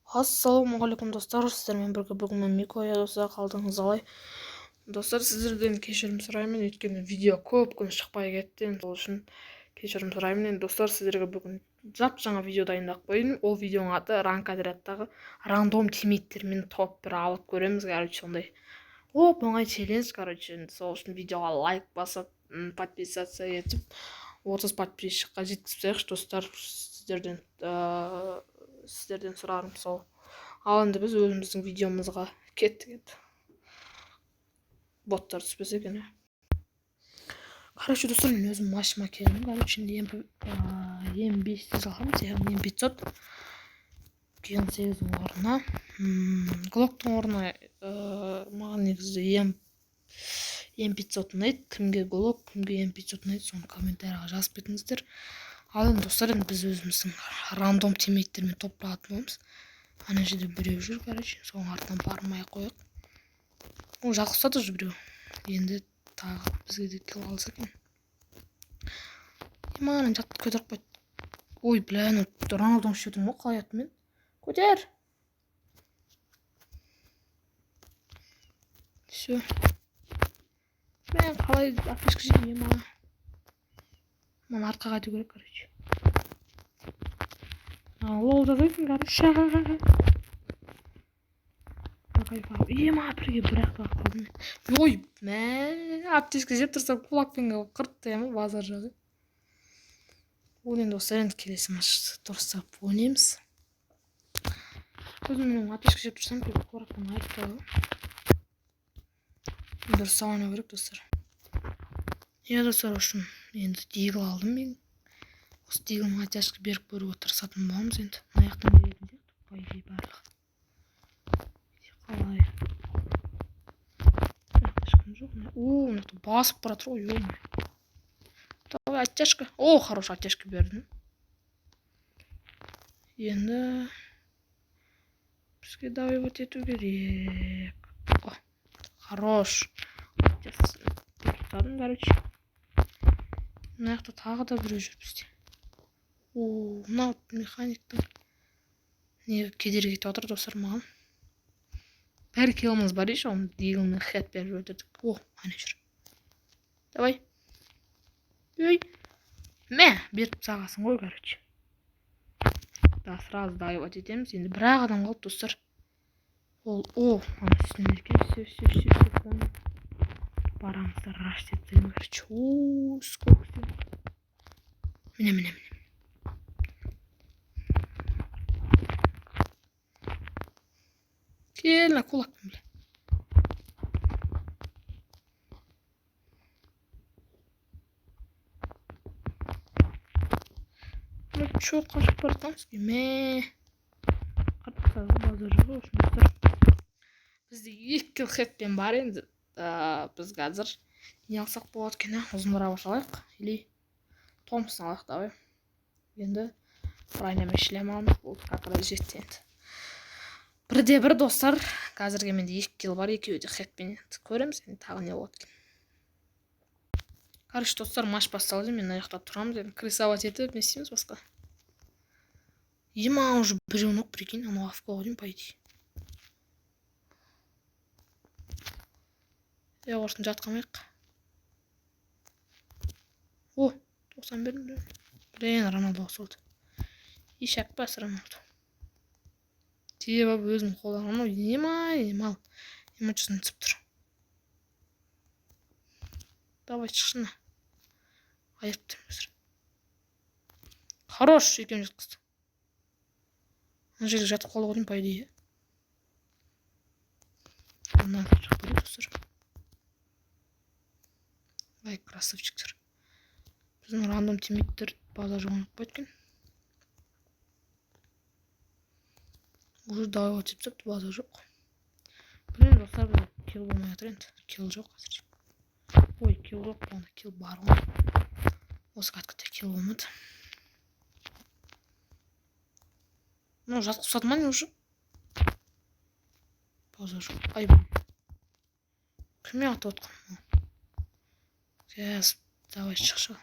Ассалаумағалейкум достар, сіздермен бірге бүгін мен Микоя достар, қалдыңыз қалай? Достар, сіздерден кешірім сұраймын, өйткені видео көп күн шықпай кетті, сол үшін кешірім сұраймын. Енді достар, сіздерге бүгін жаңа видео дайындап қойдым. Ол видеоның аты ранг отрядтағы рандом тимейттермен топ бір алып көреміз, короче, сондай оңай челлендж, короче. Сол үшін видеоға лайк басып, подписаться етіп, 30 подписчикқа жеткізсек, достар, сіздерден сұрарым сол. Ал енді біз өзіміздің видеомызға кеттік еді. Боттар түспесе екен. Короче, достар, мен өзім машима келдім. Короче, М500 алғанбыз, яғни М500. 8-8-дің орнына. Глоктың орнына маған негізі М500 ұнайды. Кімге Глок, кімге М500 ұнайды, соны комментарияға жазып кетіңіздер. Ал енді достар, біз өзіміздің рандом тимейттермен топыратын боламыз. Ана жерде біреу жүр, короче, соның артынан бармай қойық. Ол жақсылады жүр біреу. Енді тағы бізге де кіл алса екен. Маған жатты көтеріп қойды. Ой, блин, Роналдың үшеудің ма қалай аттым мен? Көтер! Все. Мен қалай апешкі жеймін ма? Мен артқа қайту керек, короче. Лол жазайсың, короче. Ема, бірге бір-ақ қалдым. Ой, мә, аптешкі жеп тұрсам кулакпен қыртты ема, базар жағы. Ол енді осы енді келесі матчты дұрыстап ойнаймыз. Өзімнің аптешкі жеп тұрсам, кулакпен айтты. Дұрыс ойнау керек, достар. Я достар үшін енді дигл алдым мен. Осы диглің аптешкі беріп көруге тырысатын боламыз енді. Аяқтан беретін сияқты, по идее барлығы. Қалай? О, мынақты басып баратыр ғой, ё-мо. Давай, оттяжка. О, хорош оттяжка бердім. Енді бізге давай ету керек. О, хорош. Оттяжкасын короче. Мына жақта тағы да біреу жүр бізде. О, мына механиктің не кедергі етіп отыр, достар, маған. Бір киліміз бар еш, оны диглмен хет беріп өтірдік. О, ана жүр. Давай. Ой. Мә, беріп сағасын ғой, короче. Да, сразу дайват етеміз. Енді бір-ақ адам қалды, достар. Ол, ана үстінде екен. Все. Барамыздар, раш етеміз, короче. Сколько. Міне. Кел, на кулакпен, бля. Ну, чё, қашып баратамыз? Мә. Қартықтағы базар жағы үшін, достар. Бізде 2 кил хетпен бар енді. Біз қазір не алсақ болады екен, ұзынырақ алайық. Или Томпсон алайық, давай. Енді прайнаме шлем аламыз, болды, как раз жетті енді. Бірде бір, достар, қазірге менде 2 кил бар, екеуі де хетпен енді. Көреміз, енді тағы не болады екен. Короче, достар, матч басталды, мен аяқта тұрамыз, енді крысовать етіп, не істейміз басқа. Ема, уже біреу нұқ, прикинь, анау афқа қойдым, по идее. Орсын жатқамайық. О, 91. Блин, Роналду қосылды. Ешәк бас Роналду. Тие бап өзім қолданғанмын. Ема жүзін түсіп тұр. Давай, шықшына. Айыптым өзір. Хорош, екем жеткізді. Ана жерге жатып қалу қойдым, по идее. Онан шығып көрейік, достар. Ай, красавчиктер. Біздің рандом тимейттер база жоғынып қойдкен. Уже давай өтіп сөпті, база жоқ. Білен, достар, бұл кил болмай атыр енді. Кил жоқ қазір. Ой, кил жоқ, онда кил бар ғой. Осы каткіде кил болмады. Ну, жатқы ұсады ма не уже? База жоқ. Ай, бұл. Кіме аты отқан? Кәс, давай шықшы.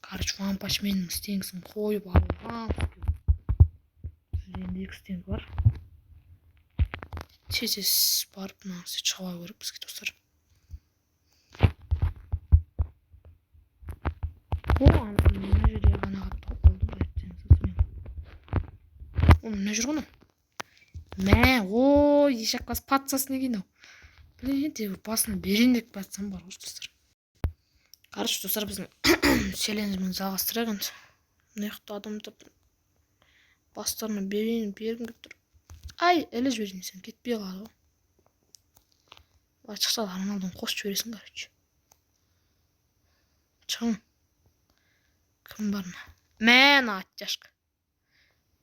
Короче, вампач менің стеңгісін қойып алған. Енді 2 стенг бар. Тез барып мына шыға көріп бізге достар. Мына жерде ғана қаптап қалдым мына жүр ғана. Ой, ешек бас патсасын екен ау. Блин, басына берейін деп батсам бар ғой достар. Короче, достар, біздің челленджімізді жалғастырайық енді. Мына жақта адамды бастарына бергім келіп тұр. Ай, әлі жіберейін, сен кетпей қалады ғой. Былай шықса да Роналдоны қосып жібересің, короче. Шығың. Кім бар мына? Мен аттяшка.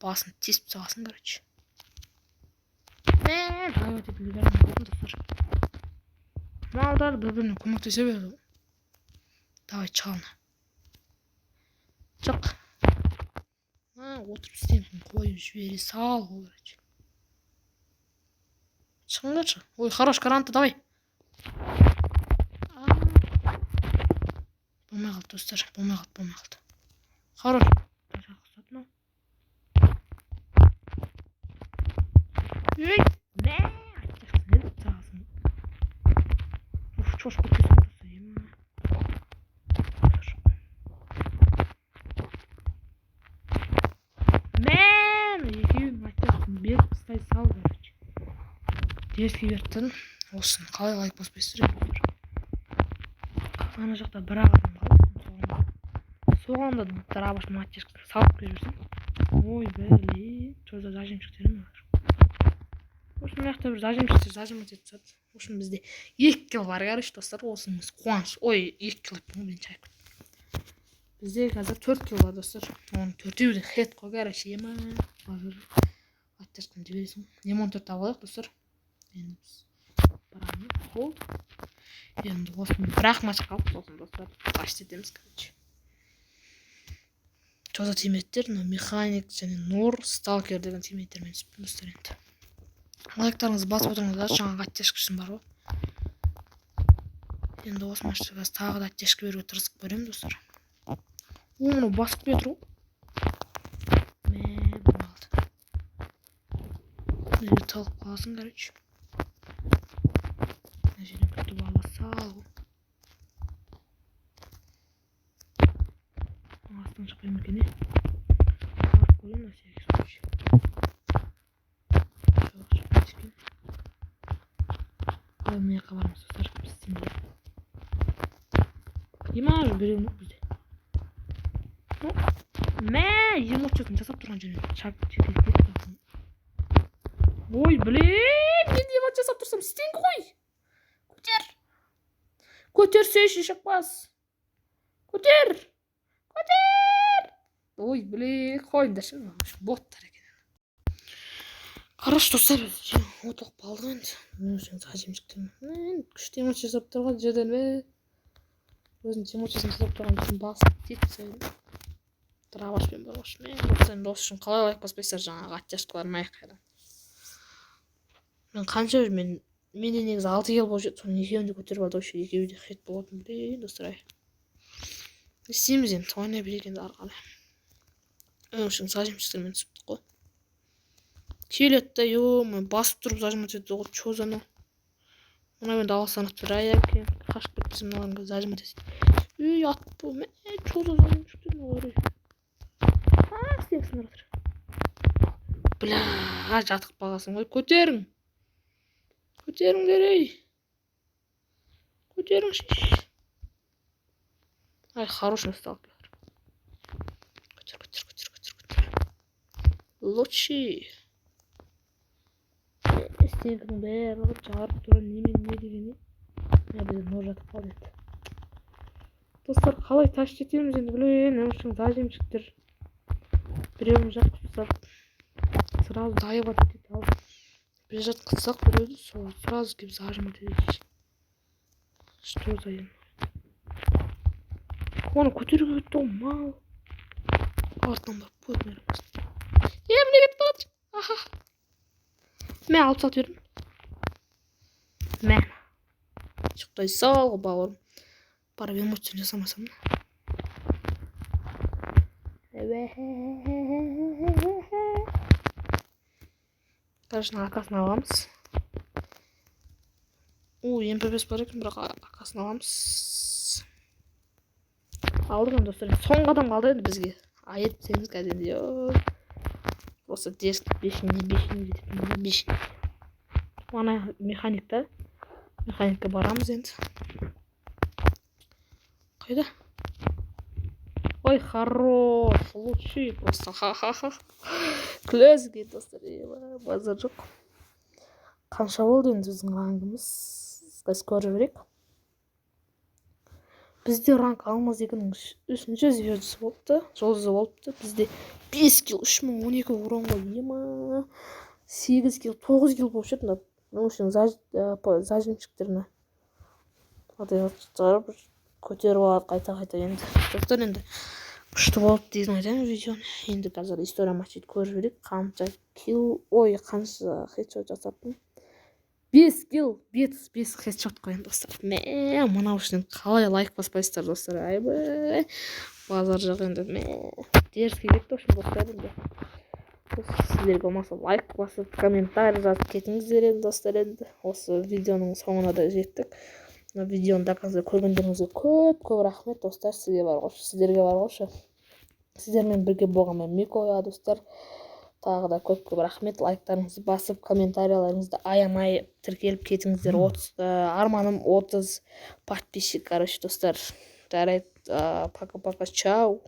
Басын тесіп сағасын, короче. Мен айва деп үлгерін болдым, достар. Малдар бір-біріне көмектесе берді. Давай, чығалына. Чық. Отырып істемін, қойып жібере сал ғой, короче. Шығыңдаршы. Ой, хорош, каранты, давай. Болмай қалды, достар, болмай қалды. Хорош. Ей, не сағасын. Чош көтесін тұрса, емі. Мен, екеуін айтасын беріп қыстай сал, короче. Дерске берттін, олсын, қалай лайк баспайсыздар еді. Ана жақта бір ағадан қалды. Соғанда драбашын матчешкісін салып көзбірсін. Ой, блин, чоза зажимшіктерім бар. Осының маяқта бір зажимшіктер зажимат етіп сады. Осының бізде 2 кил бар, короче, достар. Осының қуаныш. Ой, 2 кил еппін, мен шайып көттім. Бізде қазір 4 кил бар, достар. Оның 4-еуі де хет қой, короче, ема. Атташқын жібересің. Ема 14 табылайық, достар. Енді біз барамыз. Ол. Енді осының бір-ақ матч қалып, сосын, достар. Қашты етеміз, короче. Чоза тимейттер, механик және нор, сталкер деген тимейттермен түспін, достар, енді. Лайктарыңызды басып отырыңыздар, жаңағы аттешкісін бар ғой. Енді осы матчта қазір тағы да аттешкі беруге тырысып көремін, достар. Оны басып кетір ғой. Болмалды. Мені талып қаласын, короче. Мына жерден күтіп ала сал ғой. Астан шықпайым екен, барып көрейін, на всякий случай. Мына жаққа барамыз, достар, біздің. Ема жіберем ғой бізде. Емоциясын жасап тұрған жеріне шап жетеліп кетті. Ой, блин, мен емоция жасап тұрсам стенг ғой. Көтерсейші, ешек бас. Көтер. Ой, блин, қойындаршы. Боттар екен. Қараш, достар, отылып қалды енді. Мен үшін зажимшіктерім. Күшті емоция жасап тұрған жерден бе. Өзінің эмоциясын жасап тұрған жерден басып тетсейді. Драбашпен бар ғой. Мен достар, осы үшін қалай лайк баспайсыздар, жаңағы аттяшқа бармайық қайдан. Мен қанша мен менде негізі 6 кил болып жетті, соның екеуін де көтеріп алды, вообще екеуі де хет болатын, блин, достар, ай. Не істейміз енді, ойнай берейік енді ары қарай. Үшін зажимшіктермен түсіптік қой. Келетті, мен басып тұрып зажимат етті ғой, чоза анау. Мына мен дауыстанып тұр, ай әке, қашып кетпесем мыналарға зажимат етті. Үй, ат бұл, чоза зажимшіктерін олар. Істексіңдер отыр. Бля, жатық бағасын ғой, көтерің. Көтеріңдер, ей. Көтеріңші. Ай, хороший сталкер. Көтер. Лучший. Стенкінің бәрі жарып тұрған немен не дегені. Бізде нор жатып қалды еді. Достар, қалай таш жетеміз енді, блин, өміршің зажимшіктер. Біреуін жатқызсақ, сразу дайыға кетеді ал. Бір жатқызсақ біреуді, сол сразу келіп зажимат етеді. Что за ем? Оны көтеруге кетті ғой, мал. Артынан барып қойып мереміз. Міне кетіп қалады. Аха. Мен алып сатып бердім. Мен. Шықтай сал ғой, бауырым. Барып эмоцияны жасамасам да. Короче, арқасын аламыз. МП5 бар екен, бірақ арқасын аламыз. Алдық енді достар. Соңғы адам қалды енді бізге. Айет десеңіз кәдімгі. Осы деск бешін. Ана механикта. Механикке барамыз енді. Қайда? Ой, хорош, лучший просто. Ха-ха-ха. Классный достар. Базар жоқ. Қанша болды енді біздің рангымыз? Қазір көріп жүрек. Бізде ранг алмаз 2003 звездасы болыпты. Жұлдызы болыпты. Бізде 5 килл 3012 урон ғой. Ема. 8 килл 9 килл болып жетті. Оның үшін зажимчиктеріне. Шығарып көтеріп алады қайта енді. Достар енді күшті болды дейін айтамын видеоны. Енді қазір история матчет көріп жүрек. Қанша килл, қанша хедшот жасаппын. 5 килл, 5 хедшот қойын достар. Мынау үшін қалай лайк баспайсыздар достар. Айбай. Базар жоқ енді. Дерске кетті үшін достар енді. Сіздерге болмаса лайк басып, комментарий жазып кетіңіздер енді достар енді. Осы видеоның соңына да жеттік. Видеоны да қазір көргендеріңізге көп рахмет достар. Сіздерге бар ғойшы. Сіздермен бірге болғанмен Микоя достар. Тағы да көп рахмет. Лайктарыңызды басып, комментарияларыңызды аямай тіркеліп кетіңіздер. Арманым 30 подписчик, короче, достар. Жарайды, пока-пока, чау.